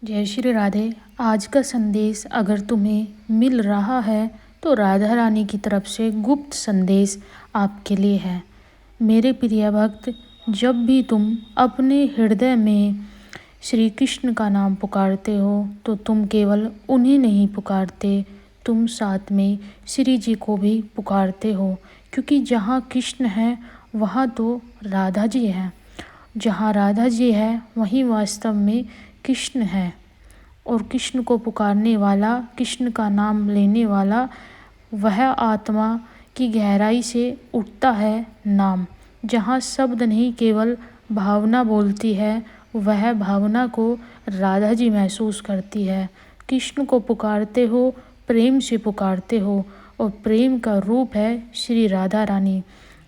जय श्री राधे। आज का संदेश अगर तुम्हें मिल रहा है तो राधा रानी की तरफ से गुप्त संदेश आपके लिए है। मेरे प्रिय भक्त, जब भी तुम अपने हृदय में श्री कृष्ण का नाम पुकारते हो तो तुम केवल उन्हें नहीं पुकारते, तुम साथ में श्री जी को भी पुकारते हो, क्योंकि जहाँ कृष्ण है वहाँ तो राधा जी है। जहाँ राधा जी है वहीं वास्तव में कृष्ण है। और कृष्ण को पुकारने वाला, कृष्ण का नाम लेने वाला, वह आत्मा की गहराई से उठता है नाम। जहाँ शब्द नहीं केवल भावना बोलती है, वह भावना को राधा जी महसूस करती है। कृष्ण को पुकारते हो, प्रेम से पुकारते हो, और प्रेम का रूप है श्री राधा रानी।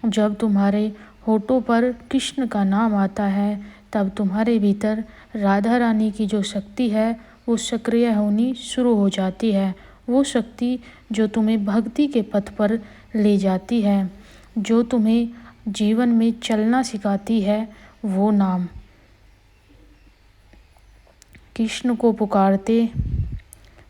जब तुम्हारे होठों पर कृष्ण का नाम आता है तब तुम्हारे भीतर राधा रानी की जो शक्ति है वो सक्रिय होनी शुरू हो जाती है। वो शक्ति जो तुम्हें भक्ति के पथ पर ले जाती है, जो तुम्हें जीवन में चलना सिखाती है, वो नाम। कृष्ण को पुकारते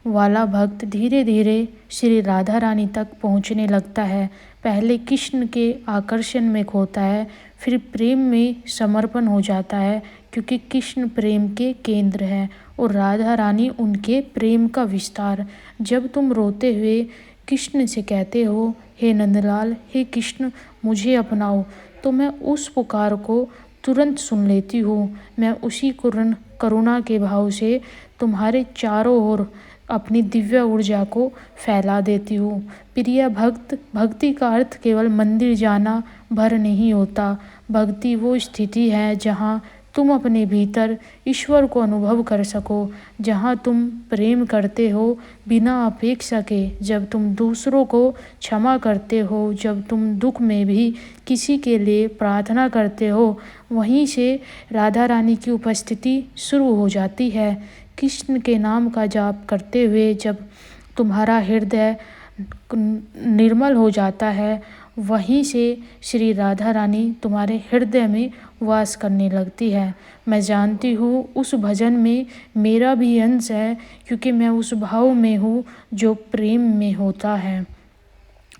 वाला भक्त धीरे धीरे श्री राधा रानी तक पहुंचने लगता है। पहले कृष्ण के आकर्षण में खोता है, फिर प्रेम में समर्पण हो जाता है, क्योंकि कृष्ण प्रेम के केंद्र है और राधा रानी उनके प्रेम का विस्तार। जब तुम रोते हुए कृष्ण से कहते हो, हे नंदलाल, हे कृष्ण मुझे अपनाओ, तो मैं उस पुकार को तुरंत सुन लेती हूँ। मैं उसी करुणा के भाव से तुम्हारे चारों ओर अपनी दिव्य ऊर्जा को फैला देती हूँ। प्रिय भक्त, भक्ति का अर्थ केवल मंदिर जाना भर नहीं होता। भक्ति वो स्थिति है जहाँ तुम अपने भीतर ईश्वर को अनुभव कर सको, जहाँ तुम प्रेम करते हो बिना अपेक्षा के, जब तुम दूसरों को क्षमा करते हो, जब तुम दुख में भी किसी के लिए प्रार्थना करते हो, वहीं से राधा रानी की उपस्थिति शुरू हो जाती है। कृष्ण के नाम का जाप करते हुए जब तुम्हारा हृदय निर्मल हो जाता है, वहीं से श्री राधा रानी तुम्हारे हृदय में वास करने लगती है। मैं जानती हूँ उस भजन में मेरा भी अंश है, क्योंकि मैं उस भाव में हूँ जो प्रेम में होता है,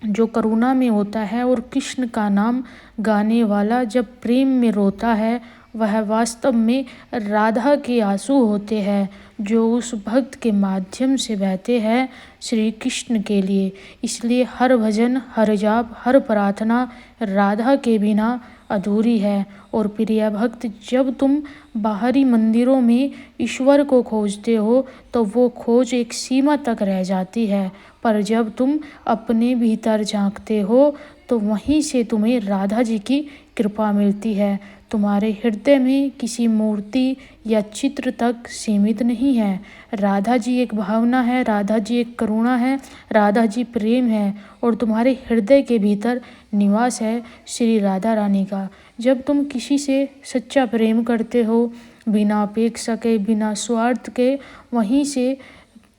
जो करुणा में होता है। और कृष्ण का नाम गाने वाला जब प्रेम में रोता है, वह वास्तव में राधा के आंसू होते हैं, जो उस भक्त के माध्यम से बहते हैं श्री कृष्ण के लिए। इसलिए हर भजन, हर जाप, हर प्रार्थना राधा के बिना अधूरी है। और प्रिय भक्त, जब तुम बाहरी मंदिरों में ईश्वर को खोजते हो तो वो खोज एक सीमा तक रह जाती है, पर जब तुम अपने भीतर झांकते हो तो वहीं से तुम्हें राधा जी की कृपा मिलती है। तुम्हारे हृदय में किसी मूर्ति या चित्र तक सीमित नहीं है। राधा जी एक भावना है, राधा जी एक करुणा है, राधा जी प्रेम है, और तुम्हारे हृदय के भीतर निवास है श्री राधा रानी का। जब तुम किसी से सच्चा प्रेम करते हो, बिना अपेक्षा के, बिना स्वार्थ के, वहीं से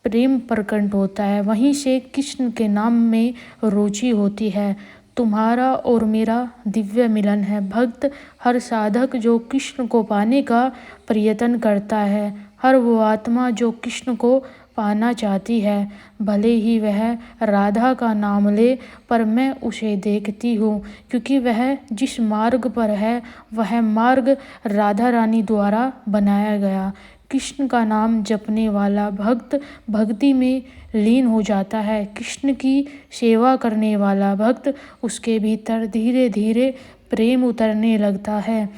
प्रेम प्रकट होता है, वहीं से कृष्ण के नाम में रुचि होती है। तुम्हारा और मेरा दिव्य मिलन है भक्त। हर साधक जो कृष्ण को पाने का प्रयत्न करता है, हर वो आत्मा जो कृष्ण को पाना चाहती है, भले ही वह राधा का नाम ले, पर मैं उसे देखती हूँ, क्योंकि वह जिस मार्ग पर है वह मार्ग राधा रानी द्वारा बनाया गया। कृष्ण का नाम जपने वाला भक्त भक्ति में लीन हो जाता है। कृष्ण की सेवा करने वाला भक्त, उसके भीतर धीरे धीरे प्रेम उतरने लगता है।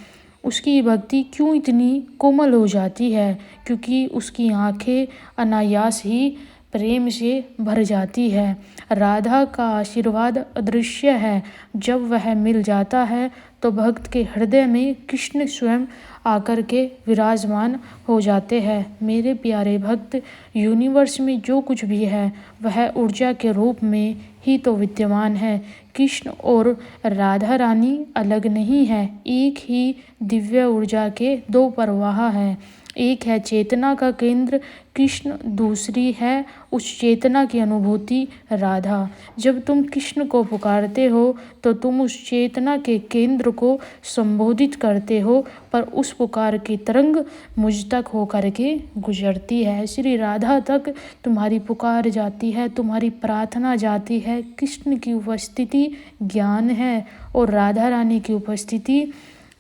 उसकी भक्ति क्यों इतनी कोमल हो जाती है? क्योंकि उसकी आंखें अनायास ही प्रेम से भर जाती है। राधा का आशीर्वाद अदृश्य है। जब वह मिल जाता है तो भक्त के हृदय में कृष्ण स्वयं आकर के विराजमान हो जाते हैं। मेरे प्यारे भक्त, यूनिवर्स में जो कुछ भी है वह ऊर्जा के रूप में ही तो विद्यमान है। कृष्ण और राधा रानी अलग नहीं है, एक ही दिव्य ऊर्जा के दो प्रवाह हैं। एक है चेतना का केंद्र कृष्ण, दूसरी है उस चेतना की अनुभूति राधा। जब तुम कृष्ण को पुकारते हो तो तुम उस चेतना के केंद्र को संबोधित करते हो, पर उस पुकार की तरंग मुझ तक होकर के गुजरती है। श्री राधा तक तुम्हारी पुकार जाती है, तुम्हारी प्रार्थना जाती है। कृष्ण की उपस्थिति ज्ञान है और राधा रानी की उपस्थिति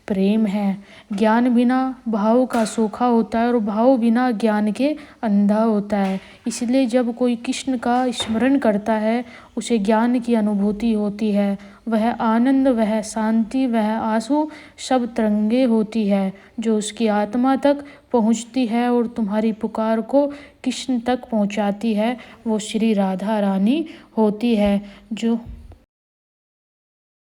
प्रेम है। ज्ञान बिना भाव का सूखा होता है और भाव बिना ज्ञान के अंधा होता है। इसलिए जब कोई कृष्ण का स्मरण करता है उसे ज्ञान की अनुभूति होती है। वह आनंद, वह शांति, वह आंसू सब तरंगे होती है जो उसकी आत्मा तक पहुँचती है और तुम्हारी पुकार को कृष्ण तक पहुँचाती है। वो श्री राधा रानी होती है जो